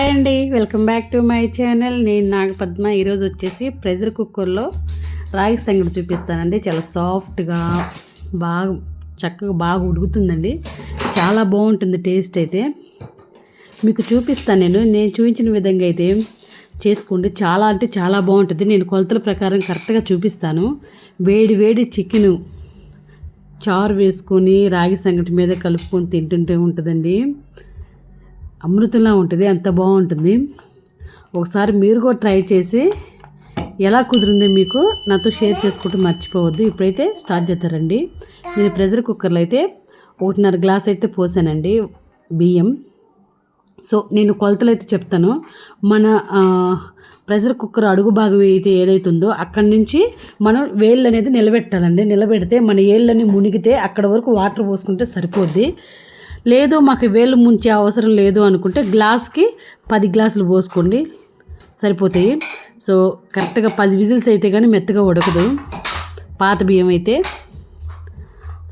Hi అండి, welcome back to my channel. నేను నాగపద్మ. ఈరోజు వచ్చేసి ప్రెషర్ కుక్కర్లో రాగి సంగటి చూపిస్తానండి. చాలా సాఫ్ట్గా బాగా చక్కగా బాగా ఉడుకుతుందండి. చాలా బాగుంటుంది టేస్ట్ అయితే. మీకు చూపిస్తాను. నేను చూపించిన విధంగా అయితే చేసుకోండి. చాలా అంటే చాలా బాగుంటుంది. నేను కొలతల ప్రకారం కరెక్ట్గా చూపిస్తాను. వేడి వేడి చికెను చారు వేసుకొని రాగి సంగటి మీద కలుపుకొని తింటుంటే ఉంటుందండి. అమృతంలా ఉంటుంది. అంత బాగుంటుంది. ఒకసారి మీరు కూడా ట్రై చేసి ఎలా కుదిరిందో మీకు నాతో షేర్ చేసుకుంటూ మర్చిపోవద్దు. ఇప్పుడైతే స్టార్ట్ చేస్తారండి. నేను ప్రెషర్ కుక్కర్లో అయితే 1.5 గ్లాస్ అయితే పోసానండి బియ్యం. సో నేను కొలతలు అయితే చెప్తాను. మన ప్రెషర్ కుక్కర్ అడుగు భాగం అయితే ఏదైతుందో అక్కడి నుంచి మనం వేళ్ళు అనేది నిలబెట్టాలండి. నిలబెడితే మన ఏళ్ళని మునిగితే అక్కడ వరకు వాటర్ పోసుకుంటే సరిపోద్ది. లేదు మాకు వేళ్ళు ముంచే అవసరం లేదు అనుకుంటే గ్లాస్కి 10 గ్లాసులు పోసుకోండి, సరిపోతాయి. సో కరెక్ట్గా 10 విజిల్స్ అయితే కానీ మెత్తగా ఉడకదు పాత బియ్యం అయితే.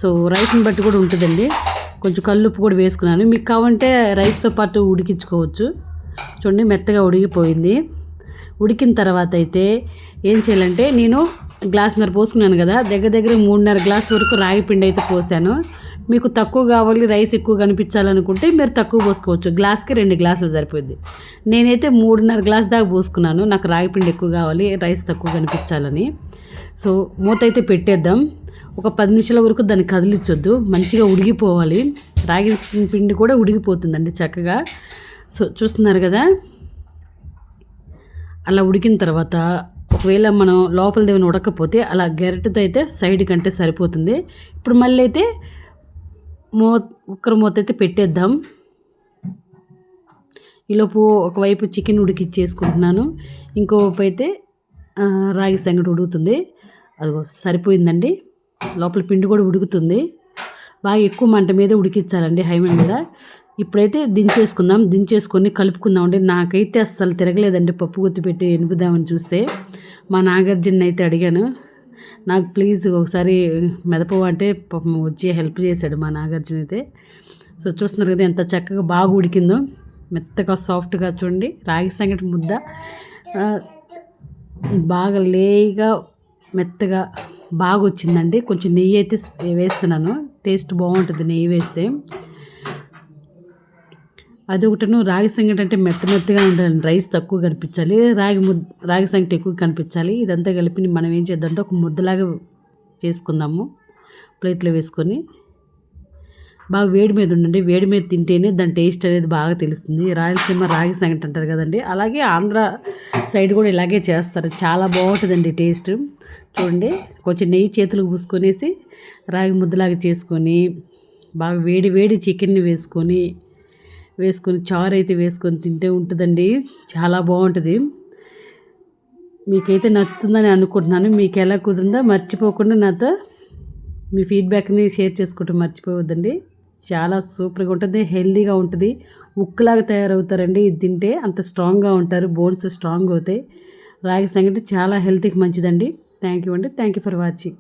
సో రైస్ని బట్టి కూడా ఉంటుందండి. కొంచెం కల్లుప్పు కూడా వేసుకున్నాను. మీకు కావాలంటే రైస్తో పాటు ఉడికించుకోవచ్చు. చూడండి మెత్తగా ఉడికిపోయింది. ఉడికిన తర్వాత అయితే ఏం చేయాలంటే నేను గ్లాసున్నర పోసుకున్నాను కదా, దగ్గర 3.5 గ్లాస్ వరకు రాగి పిండి అయితే పోసాను. మీకు తక్కువ కావాలి, రైస్ ఎక్కువ కనిపించాలనుకుంటే మీరు తక్కువ పోసుకోవచ్చు. గ్లాస్కి 2 గ్లాసులు సరిపోద్ది. నేనైతే 3.5 గ్లాస్ దాకా పోసుకున్నాను. నాకు రాగి పిండి ఎక్కువ కావాలి, రైస్ తక్కువ కనిపించాలని. సో మూత అయితే పెట్టేద్దాం. ఒక 10 నిమిషాల వరకు దాన్ని కదిలించొద్దు. మంచిగా ఉడికిపోవాలి. రాగి పిండి కూడా ఉడికిపోతుందండి చక్కగా. సో చూస్తున్నారు కదా, అలా ఉడికిన తర్వాత ఒకవేళ మనం లోపల దేవుని ఉడకపోతే అలా గెరటితో అయితే సైడ్ కంటే సరిపోతుంది. ఇప్పుడు మళ్ళీ అయితే కుక్కర్ మూత అయితే పెట్టేద్దాం. ఈలోపు ఒకవైపు చికెన్ ఉడికిచ్చేసుకుంటున్నాను, ఇంకోవైపు అయితే రాగి సంగటి ఉడుకుతుంది. అదిగో సరిపోయిందండి. లోపల పిండి కూడా ఉడుకుతుంది. బాగా ఎక్కువ మంట మీద ఉడికించాలండి, హై మంట మీద. ఇప్పుడైతే దించేసుకుందాం. దించేసుకొని కలుపుకుందాం అండి. నాకైతే అస్సలు తిరగలేదండి పప్పు గుత్తి పెట్టి ఎనుపుదామని చూస్తే. మా నాగార్జున అయితే అడిగాను, నాకు ప్లీజ్ ఒకసారి మెదపవు అంటే పాపం వచ్చి హెల్ప్ చేశాడు మా నాగార్జున అయితే. సో చూస్తున్నారు కదా ఎంత చక్కగా బాగా ఉడికిందో, మెత్తగా సాఫ్ట్గా. చూడండి రాగి సంగటి ముద్ద బాగా లేగా మెత్తగా బాగా వచ్చిందండి. కొంచెం నెయ్యి అయితే వేస్తున్నాను, టేస్ట్ బాగుంటుంది నెయ్యి వేస్తే. అదొకటను రాగి సంగటి అంటే మెత్తగా ఉండాలి, రైస్ తక్కువ కనిపించాలి, రాగి సంగటి ఎక్కువ కనిపించాలి. ఇదంతా కలిపి మనం ఏం చేద్దామంటే ఒక ముద్దలాగా చేసుకుందాము. ప్లేట్లో వేసుకొని బాగా వేడి మీద ఉండండి. వేడి మీద తింటేనే దాని టేస్ట్ అనేది బాగా తెలుస్తుంది. రాయలసీమ రాగి సంగటి అంటారు కదండి, అలాగే ఆంధ్ర సైడ్ కూడా ఇలాగే చేస్తారు. చాలా బాగుంటుందండి టేస్ట్. చూడండి కొంచెం నెయ్యి చేతులకు పూసుకొనేసి రాగి ముద్దలాగా చేసుకొని బాగా వేడి వేడి చికెన్ని వేసుకొని చారు అయితే వేసుకొని తింటే ఉంటుందండి. చాలా బాగుంటుంది. మీకైతే నచ్చుతుందని అనుకుంటున్నాను. మీకు ఎలా కుదిరిందో మర్చిపోకుండా నాతో మీ ఫీడ్బ్యాక్ని షేర్ చేసుకుంటూ మర్చిపోవద్దండి. చాలా సూపర్గా ఉంటుంది, హెల్తీగా ఉంటుంది. ఉక్కులాగా తయారవుతారండి ఇది తింటే. అంత స్ట్రాంగ్గా ఉంటారు, బోన్స్ స్ట్రాంగ్ అవుతాయి. రాగి సంగటి చాలా హెల్తీకి మంచిదండి. థ్యాంక్ యూ అండి. Thank you for watching.